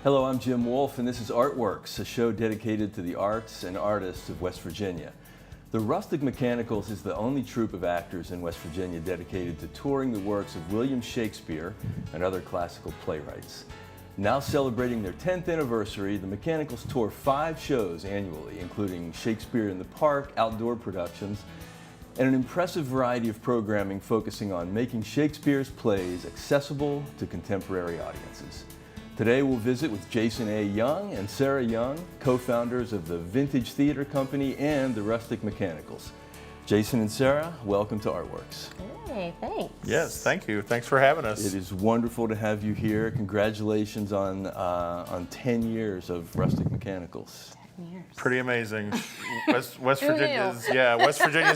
Hello, I'm Jim Wolfe, and this is Artworks, a show dedicated to the arts and artists of West Virginia. The Rustic Mechanicals is the only troupe of actors in West Virginia dedicated to touring the works of William Shakespeare and other classical playwrights. Now celebrating their 10th anniversary, the Mechanicals tour 5 shows annually, including Shakespeare in the Park, outdoor productions, and an impressive variety of programming focusing on making Shakespeare's plays accessible to contemporary audiences. Today we'll visit with Jason A. Young and Sarah Young, co-founders of the Vintage Theater Company and the Rustic Mechanicals. Jason and Sarah, welcome to Artworks. Hey, thanks. Yes, thank you. Thanks for having us. It is wonderful to have you here. Congratulations on 10 years of Rustic Mechanicals. 10 years. Pretty amazing. West Virginia's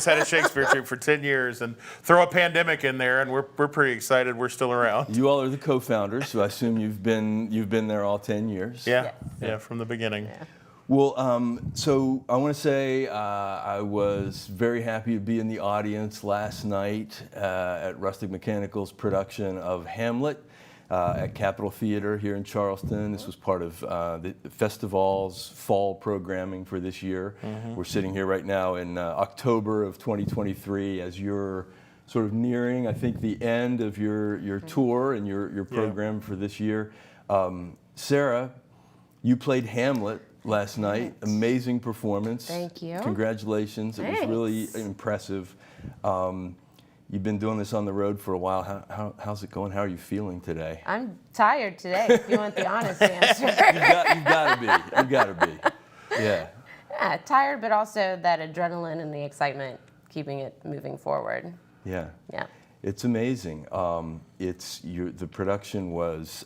had a Shakespeare troupe for 10 years, and throw a pandemic in there, and we're pretty excited we're still around. You all are the co-founders, so I assume you've been there all 10 years. Yeah, from the beginning. Yeah. Well, so I want to say I was very happy to be in the audience last night at Rustic Mechanicals' production of Hamlet at Capitol Theater here in Charleston. This was part of the festival's fall programming for this year. We're sitting here right now in October of 2023 as you're sort of nearing, I think, the end of your tour and your program for this year. Sarah, you played Hamlet last night. Amazing performance. Thank you. Congratulations. Thanks. It was really impressive. You've been doing this on the road for a while. How's it going? How are you feeling today? I'm tired today, if you want the honest answer. You gotta be. You gotta be. Yeah. Yeah, tired, but also that adrenaline and the excitement, keeping it moving forward. Yeah. Yeah. It's amazing. The production was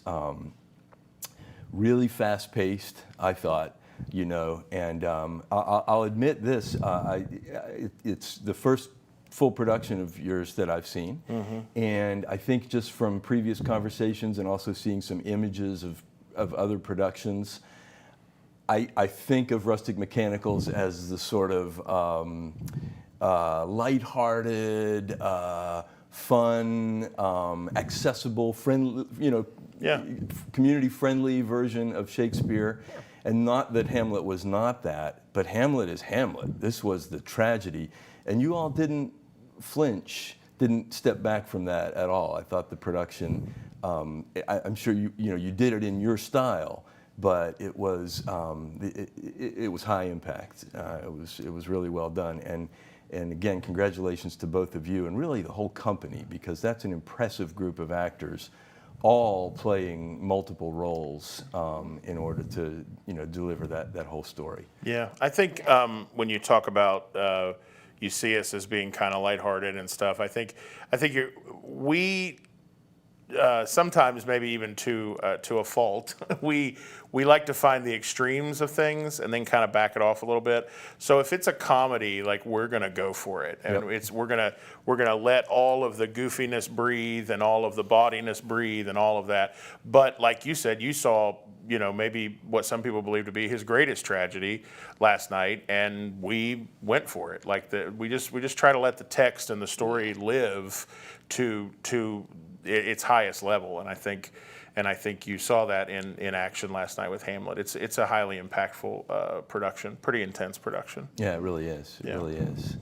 really fast-paced, I thought, and I'll admit this, it's the first full production of yours that I've seen, and I think just from previous conversations and also seeing some images of other productions, I think of Rustic Mechanicals as the sort of lighthearted, fun, accessible, friendly, community-friendly version of Shakespeare. And not that Hamlet was not that, but Hamlet is Hamlet. This was the tragedy. And you all didn't flinch, didn't step back from that at all. I thought the production, I'm sure you did it in your style, but it was high impact. It was really well done. And again, congratulations to both of you and really the whole company, because that's an impressive group of actors, all playing multiple roles in order to deliver that whole story. Yeah, I think when you talk about you see us as being kind of lighthearted and stuff, I think we sometimes maybe even to a fault. We like to find the extremes of things and then kind of back it off a little bit. So if it's a comedy, like, we're gonna go for it, and we're gonna let all of the goofiness breathe and all of the bawdiness breathe and all of that. But like you said, you saw maybe what some people believe to be his greatest tragedy last night, and we went for it. Like we just try to let the text and the story live to its highest level, and I think you saw that in action last night with Hamlet. It's a highly impactful production, pretty intense production. Yeah, it really is. It really is.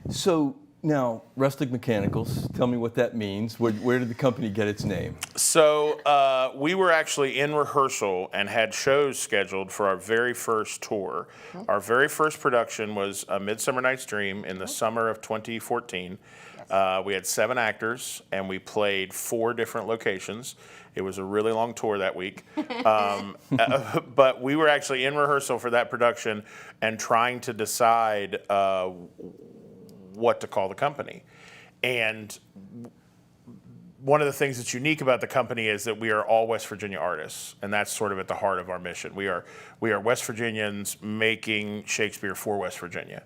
So now, Rustic Mechanicals, tell me what that means. Where did the company get its name? So we were actually in rehearsal and had shows scheduled for our very first tour. Our very first production was A Midsummer Night's Dream in the summer of 2014. We had 7 actors, and we played 4 different locations. It was a really long tour that week. But we were actually in rehearsal for that production and trying to decide what to call the company. And one of the things that's unique about the company is that we are all West Virginia artists, and that's sort of at the heart of our mission. We are West Virginians making Shakespeare for West Virginia.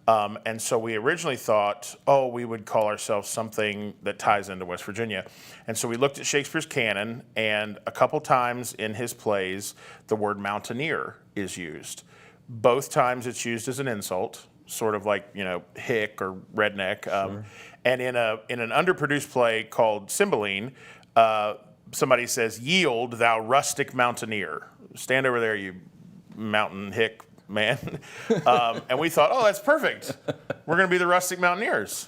And so we originally thought, we would call ourselves something that ties into West Virginia. And so we looked at Shakespeare's canon, and a couple times in his plays, the word mountaineer is used. Both times it's used as an insult, sort of like, hick or redneck. Sure. And in an underproduced play called Cymbeline, somebody says, "Yield, thou rustic mountaineer." Stand over there, you mountain hick man. And we thought, oh, that's perfect. We're going to be the Rustic Mountaineers.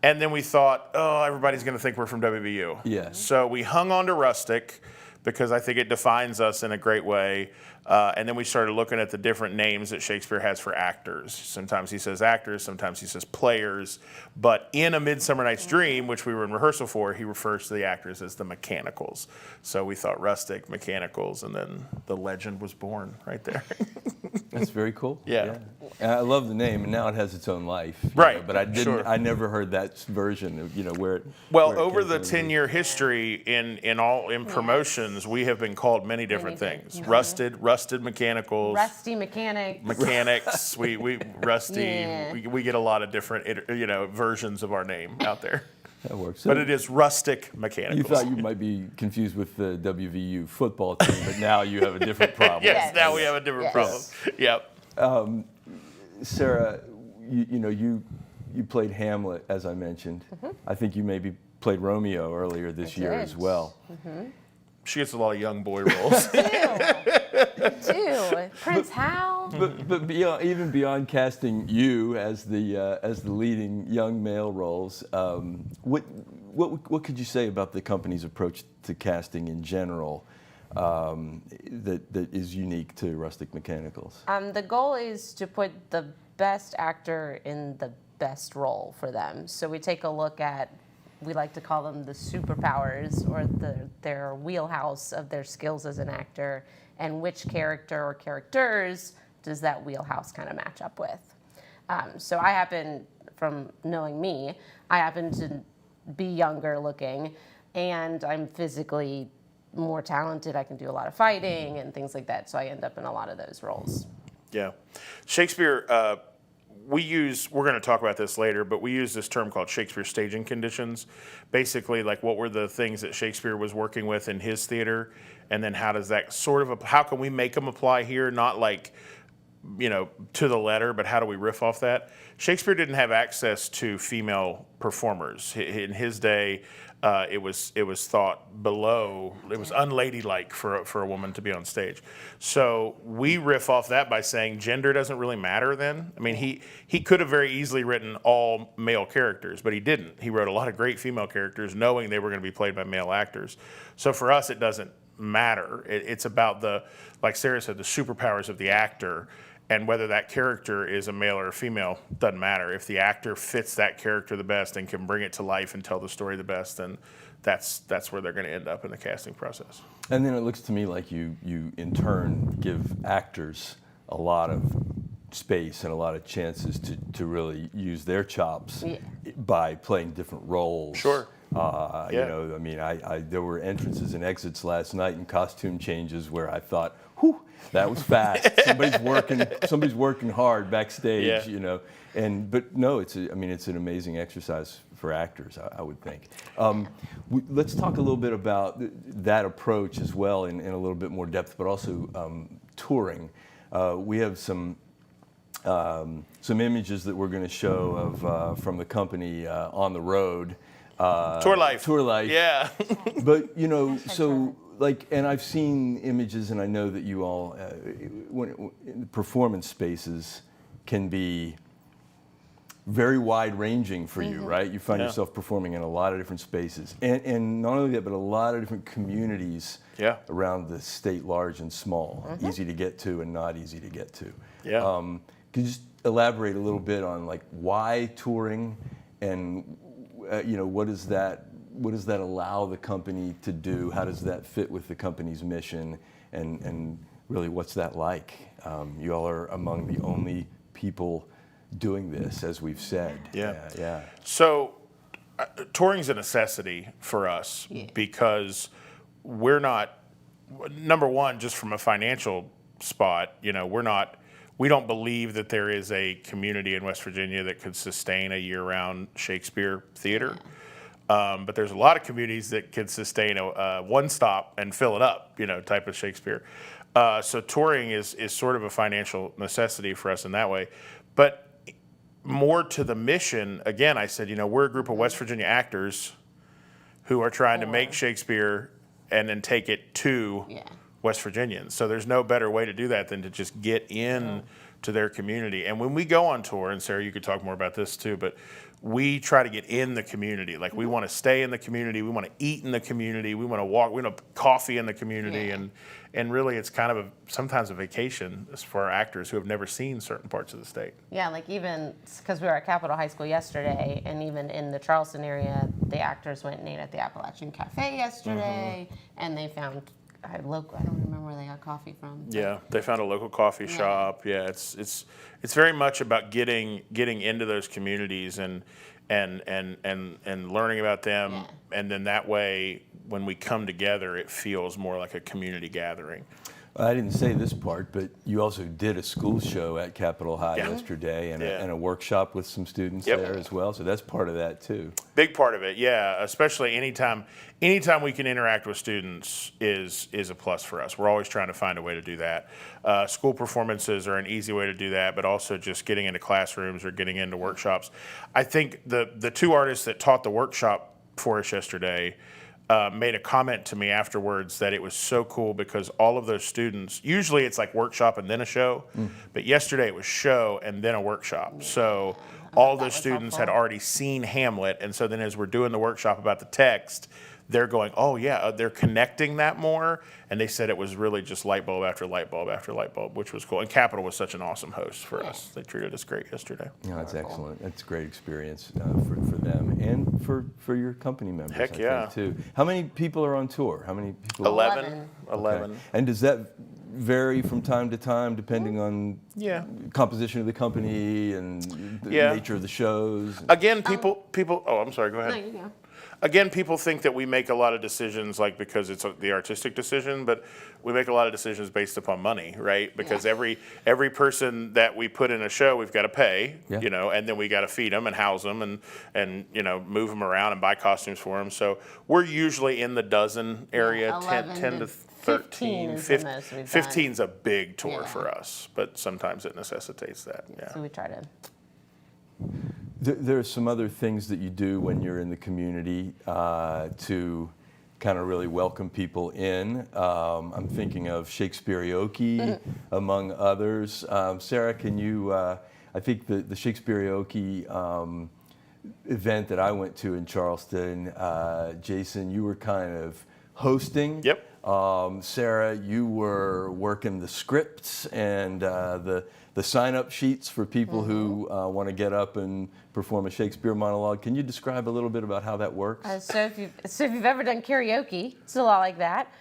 And then we thought, oh, everybody's going to think we're from WVU. Yeah. So we hung on to Rustic because I think it defines us in a great way. And then we started looking at the different names that Shakespeare has for actors. Sometimes he says actors, sometimes he says players. But in A Midsummer Night's Dream, which we were in rehearsal for, he refers to the actors as the Mechanicals. So we thought Rustic, Mechanicals, and then the legend was born right there. That's very cool. Yeah. And I love the name, and now it has its own life. Right, But I didn't. sure. I never heard that version of where it. Well, where it over came the from. 10-year history in promotions, we have been called many different things. things. Rusted Mechanicals, Rusty mechanic. Mechanics. we Rusty. Yeah. We get a lot of different versions of our name out there. That works. But it is Rustic Mechanicals. You thought you might be confused with the WVU football team, but now you have a different problem. Yes, Yes. now we have a different Yes. problem. Yep. Sarah, you played Hamlet, as I mentioned. I think you maybe played Romeo earlier this year did. as well. She gets a lot of young boy roles. Two. Prince Hal. But beyond, even beyond casting you as the leading young male roles, what could you say about the company's approach to casting in general that is unique to Rustic Mechanicals? The goal is to put the best actor in the best role for them. So we take a look at, we like to call them the superpowers or their wheelhouse of their skills as an actor, and which character or characters does that wheelhouse kind of match up with. So I happen, from knowing me, I happen to be younger looking, and I'm physically more talented. I can do a lot of fighting and things like that, so I end up in a lot of those roles. Yeah. Shakespeare, we're going to talk about this later, but we use this term called Shakespeare staging conditions. Basically, like what were the things that Shakespeare was working with in his theater, and then how does that how can we make them apply here? Not like, to the letter, but how do we riff off that? Shakespeare didn't have access to female performers. In his day, it was thought below, it was unladylike for a woman to be on stage. So we riff off that by saying gender doesn't really matter then. I mean, he could have very easily written all male characters, but he didn't. He wrote a lot of great female characters knowing they were going to be played by male actors. So for us, it doesn't matter. It's about like Sarah said, the superpowers of the actor. And whether that character is a male or a female doesn't matter. If the actor fits that character the best and can bring it to life and tell the story the best, then that's where they're going to end up in the casting process. And then it looks to me like you in turn give actors a lot of space and a lot of chances to really use their chops by playing different roles. Sure. I mean, there were entrances and exits last night and costume changes where I thought, whew, that was fast. Somebody's working hard backstage, But no, it's an amazing exercise for actors, I would think. Let's talk a little bit about that approach as well in a little bit more depth, but also touring. We have some images that we're going to show of from the company on the road. Tour life. Yeah. But and I've seen images, and I know that you all, performance spaces can be very wide-ranging for you, right? You find yourself performing in a lot of different spaces, and not only that, but a lot of different communities around the state, large and small, easy to get to and not easy to get to. Yeah. Could you just elaborate a little bit on like why touring, and what does that allow the company to do? How does that fit with the company's mission? And really, what's that like? You all are among the only people doing this, as we've said. Yeah. So touring's a necessity for us because we're not, number one, just from a financial spot, we don't believe that there is a community in West Virginia that could sustain a year-round Shakespeare theater. But there's a lot of communities that could sustain a one-stop and fill it up, type of Shakespeare. So touring is sort of a financial necessity for us in that way. But more to the mission, again, I said, we're a group of West Virginia actors who are trying to make Shakespeare and then take it to Yeah. West Virginians. So there's no better way to do that than to just get in to their community. And when we go on tour, and Sarah, you could talk more about this too, but we try to get in the community. Like we want to stay in the community, we want to eat in the community, we want to walk, we want to coffee in the community, and really it's kind of sometimes a vacation for our actors who have never seen certain parts of the state. Yeah, like even because we were at Capitol High School yesterday, and even in the Charleston area, the actors went and ate at the Appalachian Cafe yesterday, and they found I don't remember where they got coffee from. Yeah, they found a local coffee shop. Yeah, it's very much about getting into those communities and learning about them, and then that way when we come together, it feels more like a community gathering. I didn't say this part, but you also did a school show at Capitol High yesterday and a workshop with some students there as well. So that's part of that too. Big part of it, yeah. Especially anytime we can interact with students is a plus for us. We're always trying to find a way to do that. School performances are an easy way to do that, but also just getting into classrooms or getting into workshops. I think the two artists that taught the workshop for us yesterday made a comment to me afterwards that it was so cool because all of those students, usually it's like workshop and then a show, but yesterday it was show and then a workshop. So all those students had already seen Hamlet, and so then as we're doing the workshop about the text, they're going, oh yeah, they're connecting that more, and they said it was really just light bulb after light bulb after light bulb, which was cool. And Capitol was such an awesome host for us. They treated us great yesterday. Yeah, that's excellent. That's a great experience for them and for your company members. Heck I think, too. How many people are on tour? How many people? 11. Okay. And does that vary from time to time depending on composition of the company and the nature of the shows? Again, people. Oh, I'm sorry. Go ahead. No, you go. Again, people think that we make a lot of decisions like because it's the artistic decision, but we make a lot of decisions based upon money, right? Because every person that we put in a show, we've got to pay, you know, and then we got to feed them and house them and you know, move them around and buy costumes for them. So we're usually in the dozen area, 10 to 13. 15's a big tour for us, but sometimes it necessitates that. Yeah. So we try to. There are some other things that you do when you're in the community to kind of really welcome people in. I'm thinking of Shakespeareances, among others. Sarah, can you, I think the Shakespeareances event that I went to in Charleston, Jason, you were kind of hosting. Yep. Sarah, you were working the scripts and the sign-up sheets for people who want to get up and perform a Shakespeare monologue. Can you describe a little bit about how that works? So if you've ever done karaoke, it's a lot like that.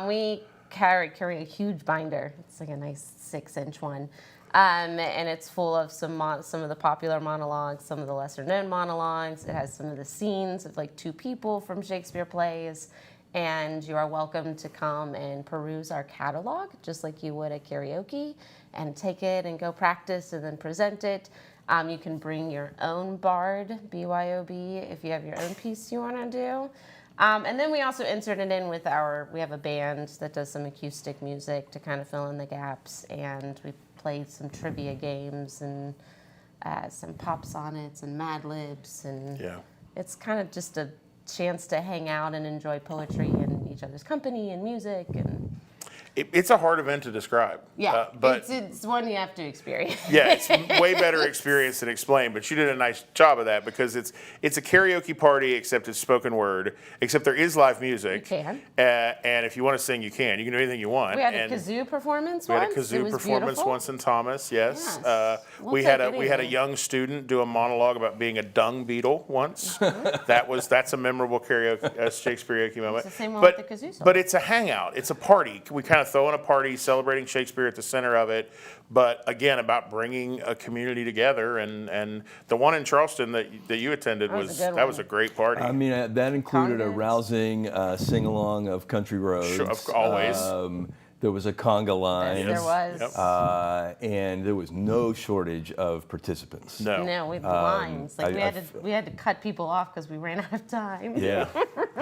We carry a huge binder. It's like a nice 6-inch one. And it's full of some of the popular monologues, some of the lesser-known monologues. It has some of the scenes of like two people from Shakespeare plays. And you are welcome to come and peruse our catalog, just like you would at karaoke, and take it and go practice and then present it. You can bring your own bard, BYOB, if you have your own piece you want to do. And then we also insert it in with we have a band that does some acoustic music to kind of fill in the gaps, and we played some trivia games and some pop sonnets and Mad Libs, and it's kind of just a chance to hang out and enjoy poetry and each other's company and music. And it's a hard event to describe. Yeah, but it's one you have to experience. Yeah, it's way better experience than explain, but you did a nice job of that because it's a karaoke party, except it's spoken word, except there is live music. You can. And if you want to sing, you can. You can do anything you want. We had a kazoo performance once. We had a kazoo performance beautiful. Once in Thomas, yes. We'll we had a young student do a monologue about being a dung beetle once. That's a memorable karaoke Shakespeare moment. It's the same one with the kazoo song. But it's a hangout. It's a party. We kind of throw in a party, celebrating Shakespeare at the center of it. But again, about bringing a community together, and the one in Charleston that you attended was a great party. I mean, that included a rousing sing-along of Country Roads. Sure, always. There was a conga line. Yes, there was. And there was no shortage of participants. No, we had lines. We had to cut people off because we ran out of time. Yeah.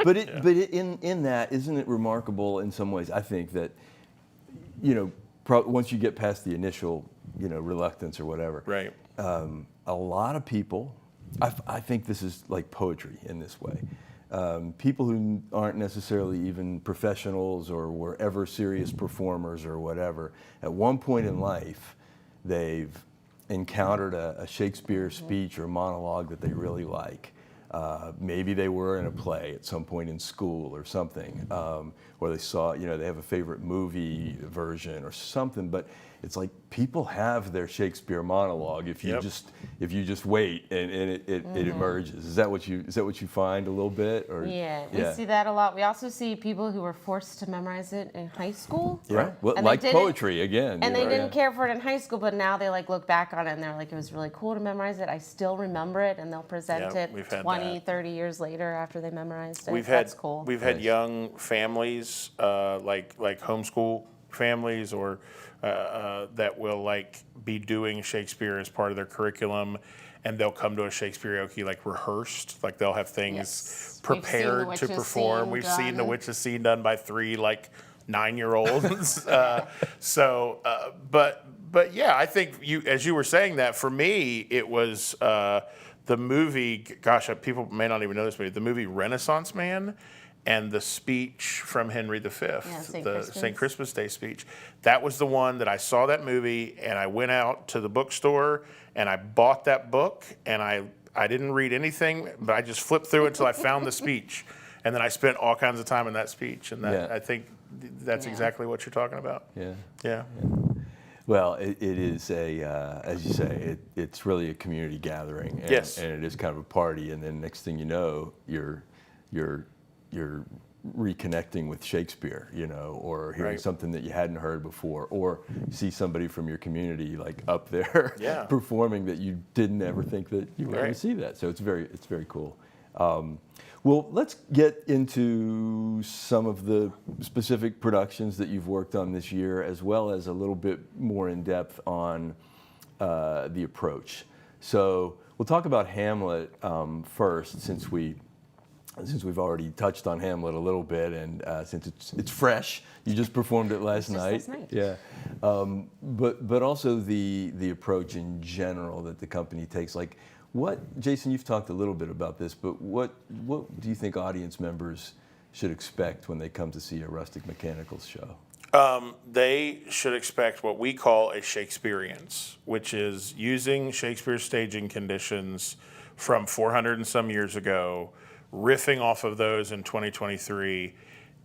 but in that, isn't it remarkable in some ways? I think that, you know, once you get past the initial, you know, reluctance or whatever. Right. A lot of people, I think this is like poetry in this way. people who aren't necessarily even professionals or were ever serious performers or whatever, at one point in life, they've encountered a Shakespeare speech or monologue that they really like. Maybe they were in a play at some point in school or something, or they saw, they have a favorite movie version or something, but it's like people have their Shakespeare monologue if you just wait and it emerges. Is that what you find a little bit? Or we see that a lot. We also see people who were forced to memorize it in high school. Yeah, well, like poetry again. And they didn't care for it in high school, but now they look back on it and they're like, it was really cool to memorize it. I still remember it, and they'll present it 20, 30 years later after they memorized it. That's cool. We've had young families, like homeschool families, or that will be doing Shakespeare as part of their curriculum, and they'll come to a Shakespeareoke rehearsed. They'll have things prepared to perform. We've seen the witches scene done by 3 9-year-olds. But yeah, I think as you were saying that, for me it was the movie. Gosh, people may not even know this movie. The movie Renaissance Man. And the speech from Henry V, the St. Christmas Day speech. That was the one that I saw that movie, and I went out to the bookstore and I bought that book, and I didn't read anything, but I just flipped through it until I found the speech. And then I spent all kinds of time in that speech, and I think that's exactly what you're talking about. Yeah. Well, it is as you say, it's really a community gathering, and, and it is kind of a party, and then next thing you know, you're reconnecting with Shakespeare, or hearing something that you hadn't heard before, or see somebody from your community up there performing that you didn't ever think that you were going to see that. So it's very cool. Well, let's get into some of the specific productions that you've worked on this year, as well as a little bit more in depth on the approach. So we'll talk about Hamlet first, since we've already touched on Hamlet a little bit, and since it's fresh, you just performed it last night. Yeah, but also the approach in general that the company takes. Jason, you've talked a little bit about this, but what do you think audience members should expect when they come to see a Rustic Mechanicals show? They should expect what we call a Shakespeareance, which is using Shakespeare's staging conditions from 400 and some years ago, riffing off of those in 2023,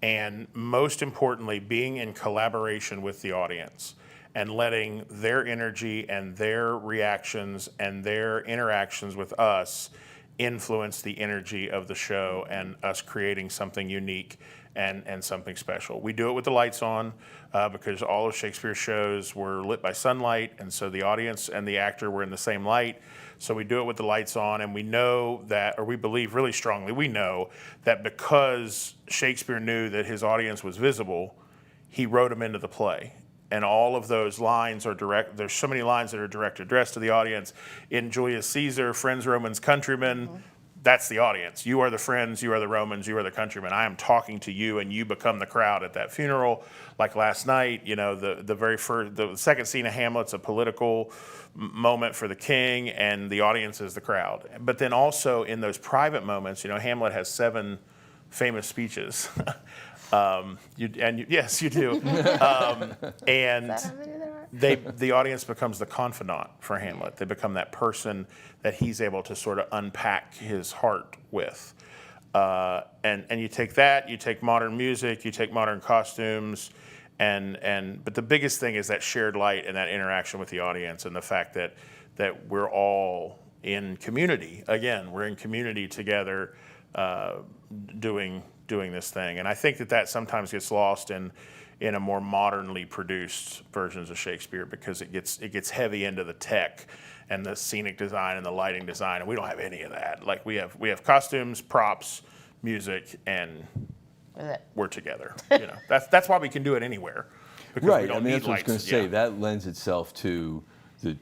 and most importantly, being in collaboration with the audience and letting their energy and their reactions and their interactions with us influence the energy of the show and us creating something unique and something special. We do it with the lights on because all of Shakespeare's shows were lit by sunlight, and so the audience and the actor were in the same light. So we do it with the lights on, and we know that, or we believe really strongly, we know that because Shakespeare knew that his audience was visible, he wrote them into the play. And all of those lines are direct. There's so many lines that are direct addressed to the audience. In Julius Caesar, friends, Romans, countrymen, that's the audience. You are the friends, you are the Romans, you are the countrymen. I am talking to you, and you become the crowd at that funeral. Like last night, the second scene of Hamlet's a political moment for the king, and the audience is the crowd. But then also in those private moments, Hamlet has 7 famous speeches. Yes, you do. And the audience becomes the confidant for Hamlet. They become that person that he's able to sort of unpack his heart with. And you take that, you take modern music, you take modern costumes, but the biggest thing is that shared light and that interaction with the audience, and the fact that we're all in community. Again, we're in community together, doing this thing. And I think that sometimes gets lost in a more modernly produced versions of Shakespeare, because it gets heavy into the tech and the scenic design and the lighting design, and we don't have any of that. We have costumes, props, music, and we're together. That's why we can do it anywhere, because we don't need that's what I was going to say. Yeah. That lends itself to the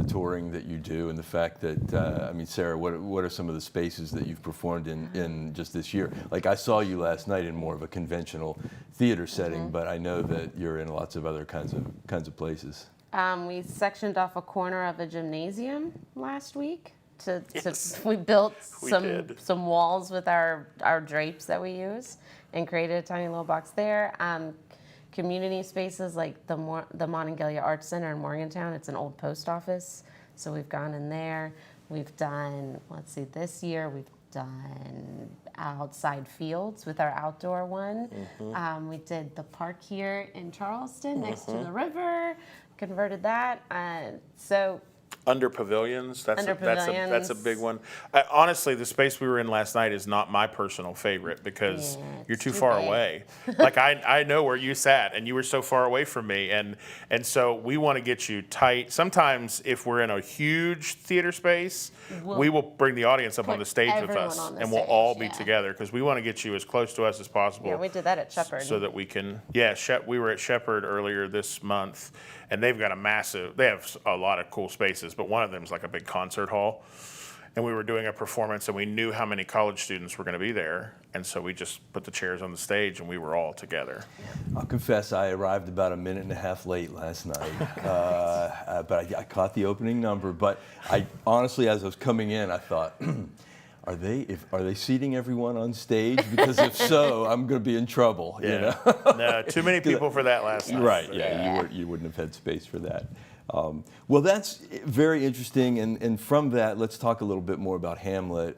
touring that you do, and the fact that Sarah, what are some of the spaces that you've performed in just this year? I saw you last night in more of a conventional theater setting, but I know that you're in lots of other kinds of places. We sectioned off a corner of a gymnasium last week We built We some did. some walls with our drapes that we use, and created a tiny little box there. Community spaces like the Monongalia Arts Center in Morgantown. It's an old post office, so we've gone in there. We've done, let's see, this year we've done outside fields with our outdoor one. We did the park here in Charleston next to the river, converted that. So Under pavilions, that's Under that's pavilions. a big one. Honestly, the space we were in last night is not my personal favorite because Yeah, you're it's too too far big. away. Like I know where you sat, and you were so far away from me, and so we want to get you tight. Sometimes if we're in a huge theater space, we will bring the audience up on put the stage with everyone us, on the and we'll stage, all be yeah. together because we want to get you as close to us as possible. yeah, we did that at Shepherd. So that we can, yeah, we were at Shepherd earlier this month, and they've got they have a lot of cool spaces, but one of them is like a big concert hall. And we were doing a performance, and we knew how many college students were going to be there, and so we just put the chairs on the stage, and we were all together. I'll confess, I arrived about a minute and a half late last night, but I caught the opening number. But I honestly, as I was coming in, I thought, are they seating everyone on stage? Because if so, I'm going to be in trouble. Yeah, You know? no, too many people for that last night. Right, yeah, you wouldn't have had space for that. Well, that's very interesting, and from that, let's talk a little bit more about Hamlet,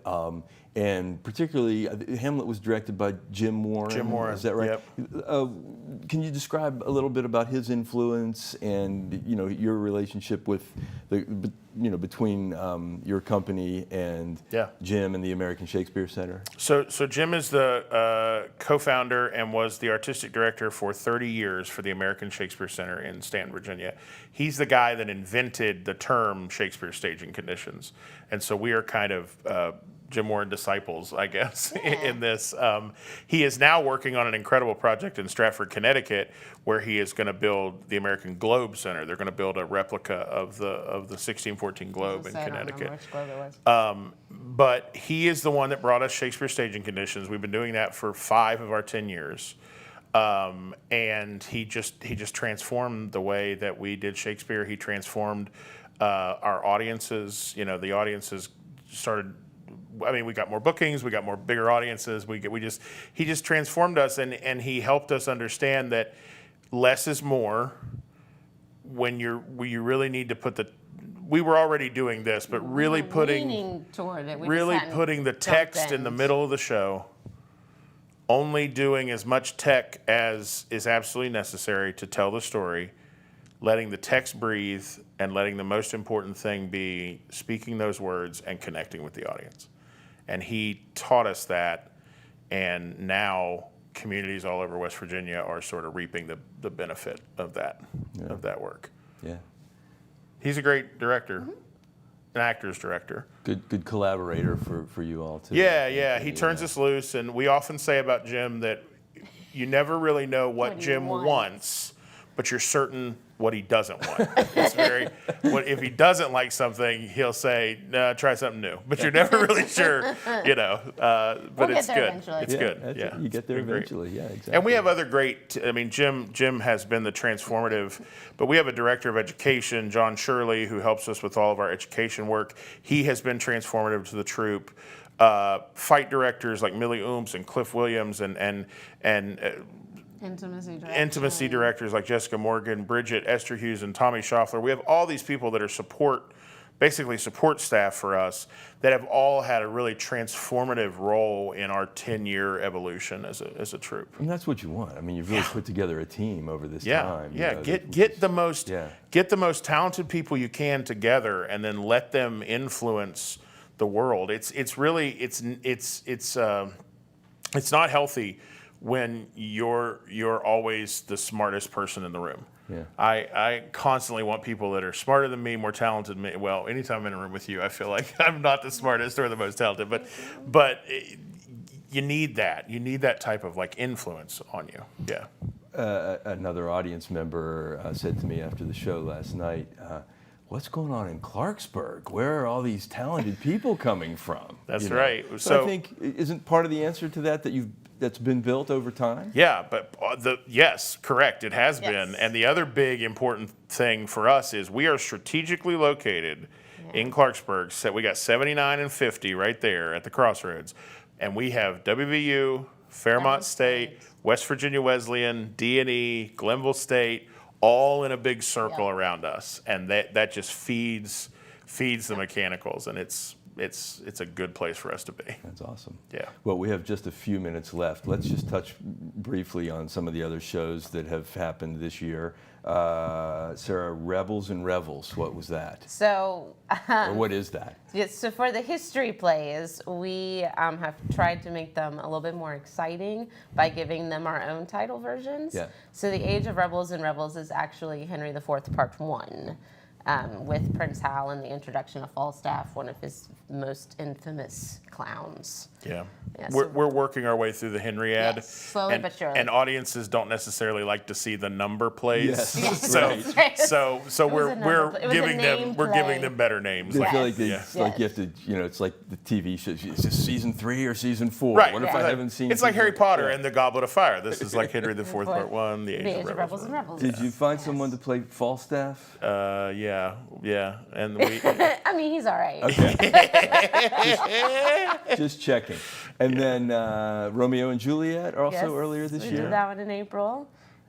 and particularly, Hamlet was directed by Jim Warren. Jim Warren, Is that right? yep. Can you describe a little bit about his influence and your relationship with between your company and Yeah. Jim and the American Shakespeare Center? So Jim is the co-founder and was the artistic director for 30 years for the American Shakespeare Center in Stanton, Virginia. He's the guy that invented the term Shakespeare staging conditions. And so we are kind of Jim Warren disciples, I guess, in this. He is now working on an incredible project in Stratford, Connecticut, where he is going to build the American Globe Center. They're going to build a replica of the 1614 Globe in Connecticut. Which globe it was. But he is the one that brought us Shakespeare staging conditions. We've been doing that for 5 of our 10 years. And he just transformed the way that we did Shakespeare. He transformed our audiences. The audiences started. I mean, we got more bookings, we got more bigger audiences. He just transformed us, and he helped us understand that less is more. When you really need to put we were already doing this, but really Leaning toward it. We just hadn't putting the jumped text in the middle of the show, only doing as much tech as is absolutely necessary to tell the story, letting the text breathe, and letting the most important thing be speaking those words and connecting with the audience. And he taught us that, and now communities all over West Virginia are sort of reaping the benefit of that work. Yeah. He's a great director, an actor's director. Good collaborator for you all too. Yeah. He turns us loose, and we often say about Jim that you never really know what What he Jim wants. wants, but you're certain what he doesn't want. If he doesn't like something, he'll say, "No, try something new." But you're never really sure, But We'll it's get there good. eventually. It's good. Yeah, You get there it's been great. eventually. Yeah, exactly. And we have other great. I mean, Jim has been the transformative, but we have a director of education, John Shirley, who helps us with all of our education work. He has been transformative to the troupe. Fight directors like Millie Ooms and Cliff Williams and intimacy directors like Jessica Morgan, Bridget Esterhuse, and Tommy Schaffler. We have all these people that are basically support staff for us that have all had a really transformative role in our 10-year evolution as a troupe. And that's what you want. I mean, you've really put together a team over this time. Get the most talented people you can together, and then let them influence the world. It's not healthy when you're always the smartest person in the room. Yeah. I constantly want people that are smarter than me, more talented than me. Well, anytime I'm in a room with you, I feel like I'm not the smartest or the most talented, but you need that. You need that type of influence on you. Yeah. Another audience member said to me after the show last night, what's going on in Clarksburg? Where are all these talented people coming from? That's right. So I think, isn't part of the answer to that's been built over time? Yeah, but yes, correct. It has Yes. been. And the other big important thing for us is we are strategically located in Clarksburg. So we got 79 and 50 right there at the crossroads. And we have WVU, Fairmont State, West Virginia Wesleyan, D&E, Glenville State, all in a big circle around us. And that just feeds the mechanicals, and it's a good place for us to be. That's awesome. Yeah. Well, we have just a few minutes left. Let's just touch briefly on some of the other shows that have happened this year. Sarah, Rebels and Revels, what was that? So, Or what is that? yes, so for the history plays, we have tried to make them a little bit more exciting by giving them our own title versions. Yeah. So the Age of Rebels and Revels is actually Henry IV Part 1. With Prince Hal and the introduction of Falstaff, one of his most infamous clowns. Yeah. Yeah, We're working our way through the Henriad. Yes, slowly and, but surely. And audiences don't necessarily like to see the number plays. Yes. So Right. so we're a giving name them better names. I feel like Yes. it's like you have to, it's like the TV shows. Is this season 3 or season 4? Right. What if I haven't seen? It's like season- Harry Potter Yeah. and the Goblet of Fire. This is like Henry IV Part 1, the Age of Rebels. and Rebels. Did you find someone to play Falstaff? Yeah. And we I mean, he's all right. Just checking. And then Romeo and Juliet also Yes, earlier this we year. did that one in April.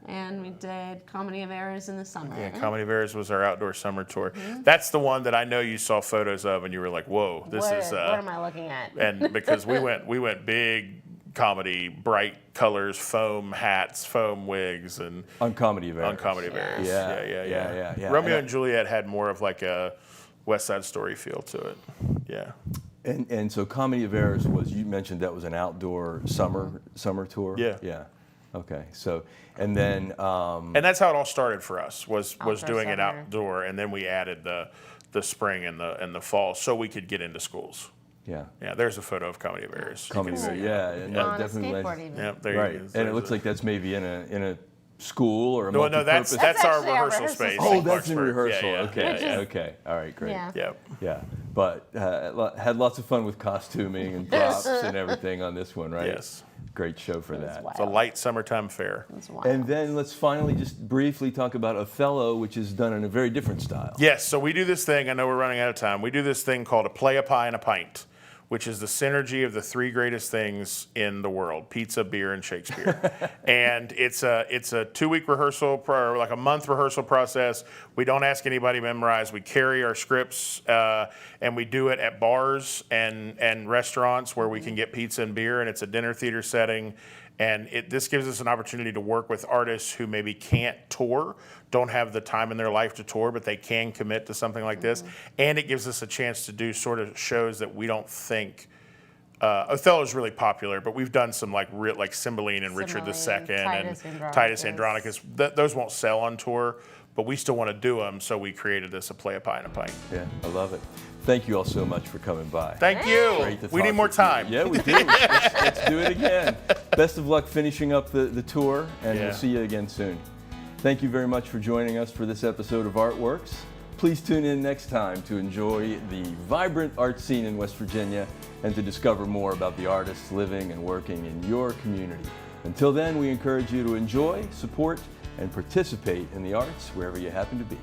And we did Comedy of Errors in the summer. Yeah, Comedy of Errors was our outdoor summer tour. That's the one that I know you saw photos of, and you were like, "Whoa, this what, is." what am I looking at? And because we went big comedy, bright colors, foam hats, foam wigs, and On Comedy of Errors. on Comedy of Errors. Yeah. Romeo And and Juliet had more of like a West Side Story feel to it. Yeah. And so Comedy of Errors was, you mentioned that was an outdoor summer tour? Yeah. Yeah. Okay. So, and then, And that's how it all started for us, was Outdoor doing it summer. outdoor, and then we added the spring and the fall so we could get into schools. yeah. Yeah, there's a photo of Comedy of Errors. You Comedy can of see Errors, it. yeah. And On a definitely skateboard led- even. Yeah, there Right. you go. And it There's looks a- like that's maybe in a school or a No, multi-purpose. that's our actually our rehearsal rehearsal space. space. Oh, in that's in Clarksburg. rehearsal. Yeah, Okay. yeah. Okay. All right. Great. Yeah. Yeah. Yeah, but had lots of fun with costuming and props and everything on this one, right? Yes. Great show for that. wild. It's a light summertime fair. That's wild. And then let's finally just briefly talk about Othello, which is done in a very different style. Yes, so we do this thing, I know we're running out of time, we do this thing called a play, a pie, and a pint, which is the synergy of the 3 greatest things in the world: pizza, beer, and Shakespeare. And it's a 2-week rehearsal, or like a month rehearsal process. We don't ask anybody to memorize. We carry our scripts, and we do it at bars and restaurants where we can get pizza and beer, and it's a dinner theater setting. And this gives us an opportunity to work with artists who maybe can't tour, don't have the time in their life to tour, but they can commit to something like this. And it gives us a chance to do sort of shows that we don't think. Othello is really popular, but we've done some like Cymbeline and Richard II Titus and Andronicus. Titus Andronicus. Those won't sell on tour, but we still want to do them, so we created this, a play, a pie, and a pint. Yeah, I love it. Thank you all so much for coming by. Thank you. Great to We talk need more with you. time. Yeah, we do. Let's do it again. Best of luck finishing up the tour, and Yeah. we'll see you again soon. Thank you very much for joining us for this episode of Artworks. Please tune in next time to enjoy the vibrant art scene in West Virginia and to discover more about the artists living and working in your community. Until then, we encourage you to enjoy, support, and participate in the arts wherever you happen to be.